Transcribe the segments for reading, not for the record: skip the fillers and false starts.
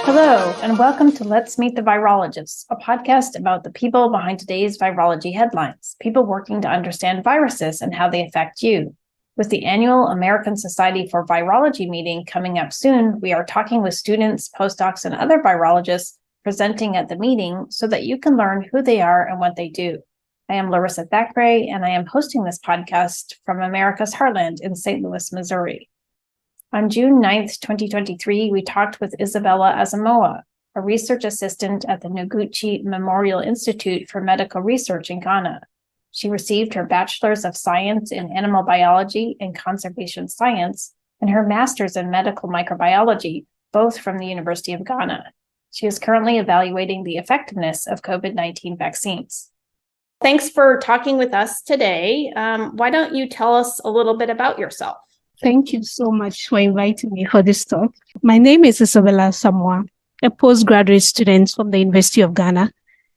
Hello, and welcome to Let's Meet the Virologists, a podcast about the people behind today's virology headlines, people working to understand viruses and how they affect you. With the annual American Society for Virology meeting coming up soon, we are talking with students, postdocs, and other virologists presenting at the meeting so that you can learn who they are and what they do. I am Larissa Thackeray, and I am hosting this podcast from America's Heartland in St. Louis, Missouri. On June 9th, 2023, we talked with Isabella Asamoah, a research assistant at the Noguchi Memorial Institute for Medical Research in Ghana. She received her Bachelor's of Science in Animal Biology and Conservation Science and her Master's in Medical Microbiology, both from the University of Ghana. She is currently evaluating the effectiveness of COVID-19 vaccines. Thanks for talking with us today. Why don't you tell us a little bit about yourself? Thank you so much for inviting me for this talk. My name is Isabella Asamoah, a postgraduate student from the University of Ghana,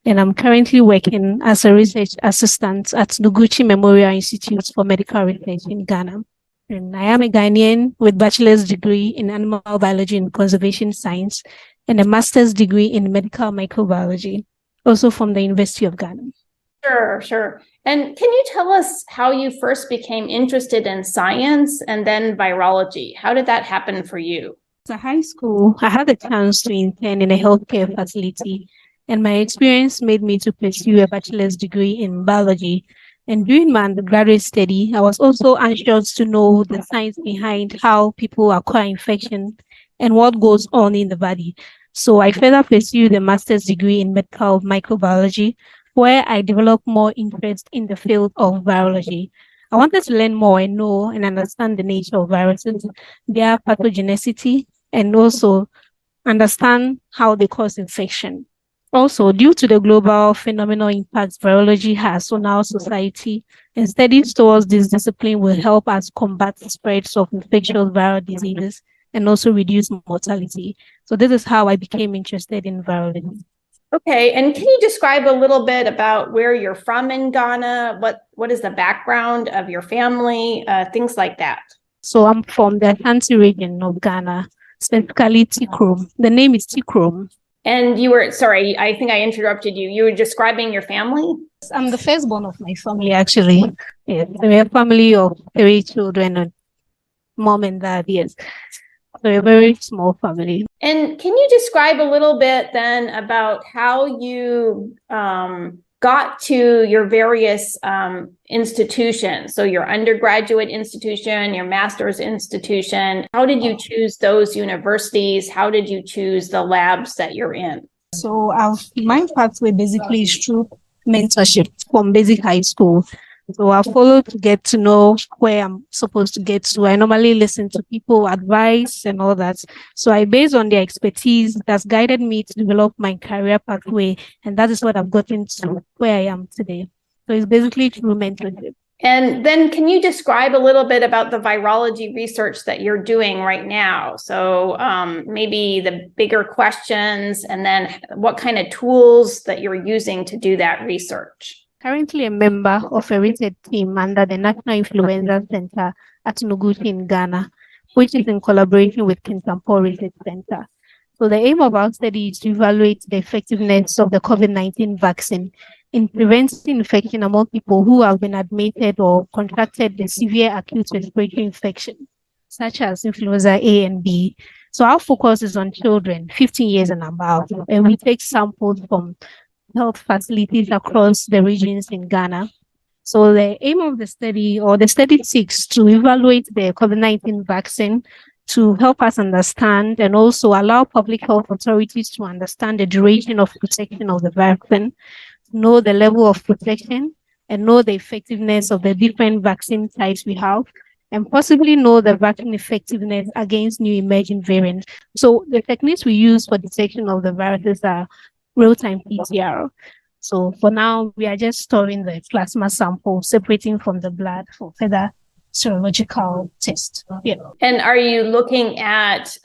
and I'm currently working as a research assistant at Noguchi Memorial Institute for Medical Research in Ghana. And I am a Ghanaian with bachelor's degree in animal biology and conservation science and a master's degree in medical microbiology, also from the University of Ghana. Sure. And can you tell us how you first became interested in science and then virology? How did that happen for you? At high school, I had the chance to intern in a healthcare facility, and my experience made me to pursue a bachelor's degree in biology. And during my undergraduate study, I was also anxious to know the science behind how people acquire infection and what goes on in the body. So I further pursued a master's degree in medical microbiology, where I developed more interest in the field of virology. I wanted to learn more and know and understand the nature of viruses, their pathogenicity, and also understand how they cause infection. Also, due to the global phenomenal impact virology has on our society, and studies towards this discipline will help us combat the spreads of infectious viral diseases and also reduce mortality. So this is how I became interested in virology. Okay, and can you describe a little bit about where you're from in Ghana? What is the background of your family? Things like that. So I'm from the Ashanti region of Ghana, specifically Tikrom. The name is Tikrom. And you were, sorry, I think I interrupted you. You were describing your family? I'm the firstborn of my family, actually. Yes, we're a family of 3 children, and mom and dad, yes. So a very small family. And can you describe a little bit then about how you got to your various institutions? So your undergraduate institution, your master's institution, how did you choose those universities? How did you choose the labs that you're in? So my pathway basically is through mentorship from basic high school. So I follow to get to know where I'm supposed to get to. I normally listen to people, advice and all that. So I based on their expertise that's guided me to develop my career pathway. And that is what I've gotten to where I am today. So it's basically through mentorship. And then can you describe a little bit about the virology research that you're doing right now? So maybe the bigger questions and then what kind of tools that you're using to do that research? Currently a member of a research team under the National Influenza Center at Noguchi in Ghana, which is in collaboration with Kintampo Research Center. So the aim of our study is to evaluate the effectiveness of the COVID-19 vaccine in preventing infection among people who have been admitted or contracted the severe acute respiratory infection, such as influenza A and B. So our focus is on children 15 years and above, and we take samples from health facilities across the regions in Ghana. So the aim of the study, or the study seeks to evaluate the COVID-19 vaccine to help us understand and also allow public health authorities to understand the duration of protection of the vaccine, know the level of protection, and know the effectiveness of the different vaccine types we have, and possibly know the vaccine effectiveness against new emerging variants. So the techniques we use for detection of the viruses are real-time PCR. So for now, we are just storing the plasma sample, separating from the blood for further serological tests. Yeah. And are you looking at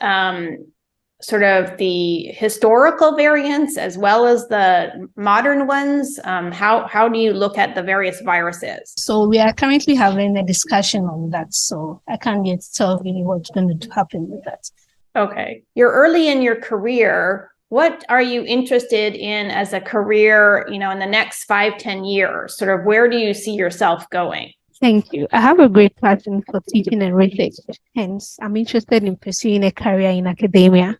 sort of the historical variants as well as the modern ones? How do you look at the various viruses? So we are currently having a discussion on that. So I can't yet tell really what's going to happen with that. Okay. You're early in your career. What are you interested in as a career, in the next 5-10 years? Sort of where do you see yourself going? Thank you. I have a great passion for teaching and research. Hence, I'm interested in pursuing a career in academia.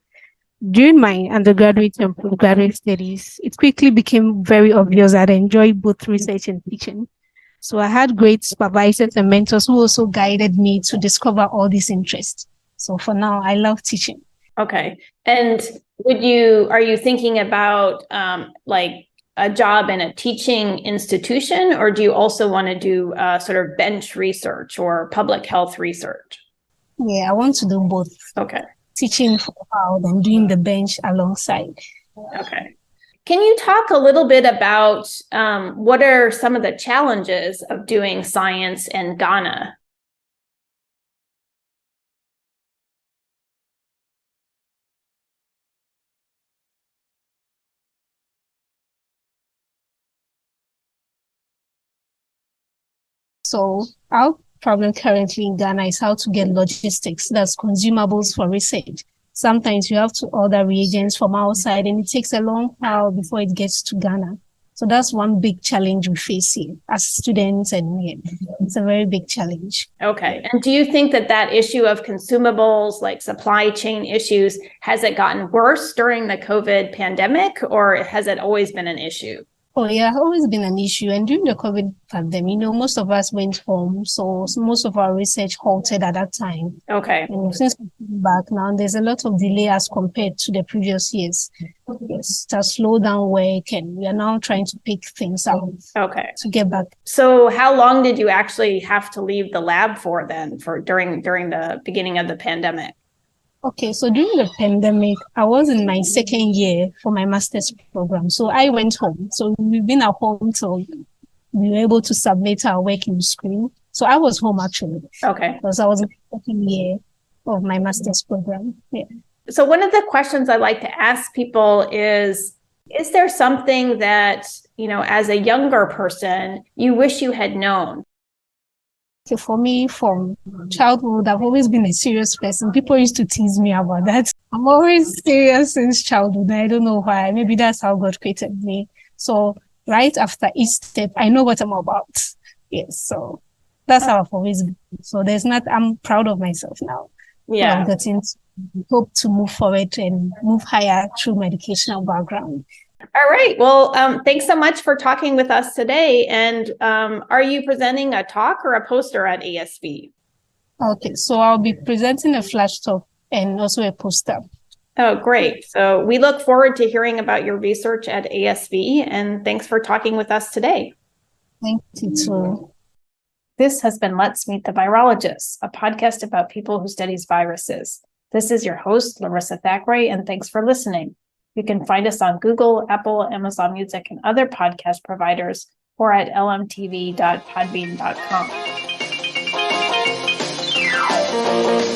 During my undergraduate and postgraduate studies, it quickly became very obvious that I enjoy both research and teaching. So I had great supervisors and mentors who also guided me to discover all these interests. So for now, I love teaching. Okay. And are you thinking about like a job in a teaching institution, or do you also want to do sort of bench research or public health research? Yeah, I want to do both. Okay. Teaching for a while, then doing the bench alongside. Okay. Can you talk a little bit about what are some of the challenges of doing science in Ghana? So our problem currently in Ghana is how to get logistics, that's consumables for research. Sometimes you have to order reagents from outside and it takes a long while before it gets to Ghana. So that's one big challenge we face here as students, and it's a very big challenge. Okay. And do you think that issue of consumables, like supply chain issues, has it gotten worse during the COVID pandemic, or has it always been an issue? Oh, yeah, always been an issue. And during the COVID pandemic, most of us went home. So most of our research halted at that time. Okay. And since we came back now, there's a lot of delay as compared to the previous years. Yes, it has slowed down work, and we are now trying to pick things up. Okay. To get back. So how long did you actually have to leave the lab for then, during the beginning of the pandemic? Okay, so during the pandemic, I was in my second year for my master's program. So I went home. So we've been at home till we were able to submit our work in school. So I was home actually. Okay. Because I was in the second year of my master's program. Yeah. So one of the questions I like to ask people is there something that, as a younger person, you wish you had known? So for me, from childhood, I've always been a serious person. People used to tease me about that. I'm always serious since childhood. I don't know why. Maybe that's how God created me. So right after each step, I know what I'm about. Yes. So that's how I've always been. So I'm proud of myself now. Yeah. I'm getting to hope to move forward and move higher through my educational background. All right. Well, thanks so much for talking with us today. And are you presenting a talk or a poster at ASV? Okay, so I'll be presenting a flash talk and also a poster. Oh, great. So we look forward to hearing about your research at ASV, and thanks for talking with us today. Thank you too. This has been Let's Meet the Virologists, a podcast about people who studies viruses. This is your host, Larissa Thackeray, and thanks for listening. You can find us on Google, Apple, Amazon Music, and other podcast providers, or at lmtv.podbean.com.